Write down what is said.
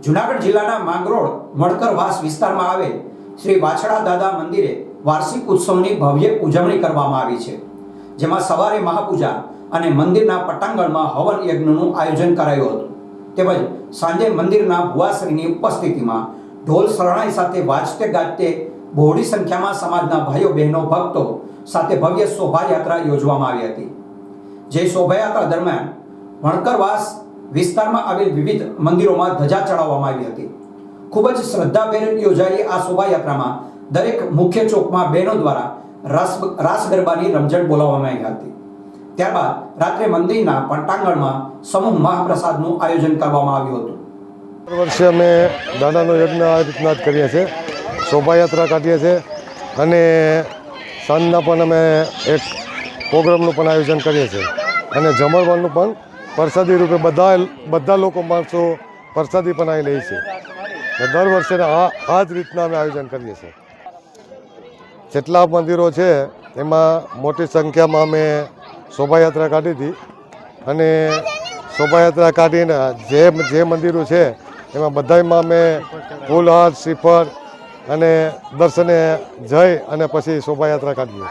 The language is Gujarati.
જૂનાગઢ જિલ્લાના માંગરોળ મણકરવાસ વિસ્તારમાં આવેલ શ્રી વાછડા દાદા મંદિરે વાર્ષિક ઉત્સવની ભવ્ય ઉજવણી કરવામાં આવી છે, જેમાં સવારે મહાપૂજા અને મંદિરના પટાંગણમાં હવન યજ્ઞનું આયોજન કરાયું હતું, તેમજ સાંજે મંદિરના ભુવાશ્રીની ઉપસ્થિતિમાં ઢોલ શરણાઈ સાથે વાજતે ગાજતે બહોળી સંખ્યામાં સમાજના ભાઈઓ બહેનો ભક્તો સાથે ભવ્ય શોભાયાત્રા યોજવામાં આવી હતી। જે શોભાયાત્રા દરમિયાન મણકરવાસ વિસ્તારમાં આવેલ વિવિધ મંદિરોમાં ધજા ચડાવવામાં આવી હતી। ખૂબ જ શ્રદ્ધાભેર યોજાયેલી આ શોભાયાત્રામાં દરેક મુખ્ય ચોકમાં બહેનો દ્વારા રાસ ગરબાની રમઝટ બોલાવવામાં આવી હતી। ત્યારબાદ રાત્રે મંદિરના પટાંગણમાં સમૂહ મહાપ્રસાદનું આયોજન કરવામાં આવ્યું હતું। દર વર્ષે અમે દાદાનો યજ્ઞ આ રીતના જ કરીએ છીએ, શોભાયાત્રા કાઢીએ છીએ અને સાંજના પણ અમે એક પ્રોગ્રામનું પણ આયોજન કરીએ છીએ અને જમણવારનું પણ પ્રસાદી રૂપે બધા લોકો માણસો પ્રસાદી પણ અહીં લે છે। દર વર્ષે આ જ રીતના અમે આયોજન કરીએ છીએ। જેટલા મંદિરો છે એમાં મોટી સંખ્યામાં અમે શોભાયાત્રા કાઢી હતી અને શોભાયાત્રા કાઢીને જે મંદિરો છે એમાં બધામાં અમે ફૂલહાર શ્રીફળ અને દર્શને જઈ અને પછી શોભાયાત્રા કાઢીએ છીએ।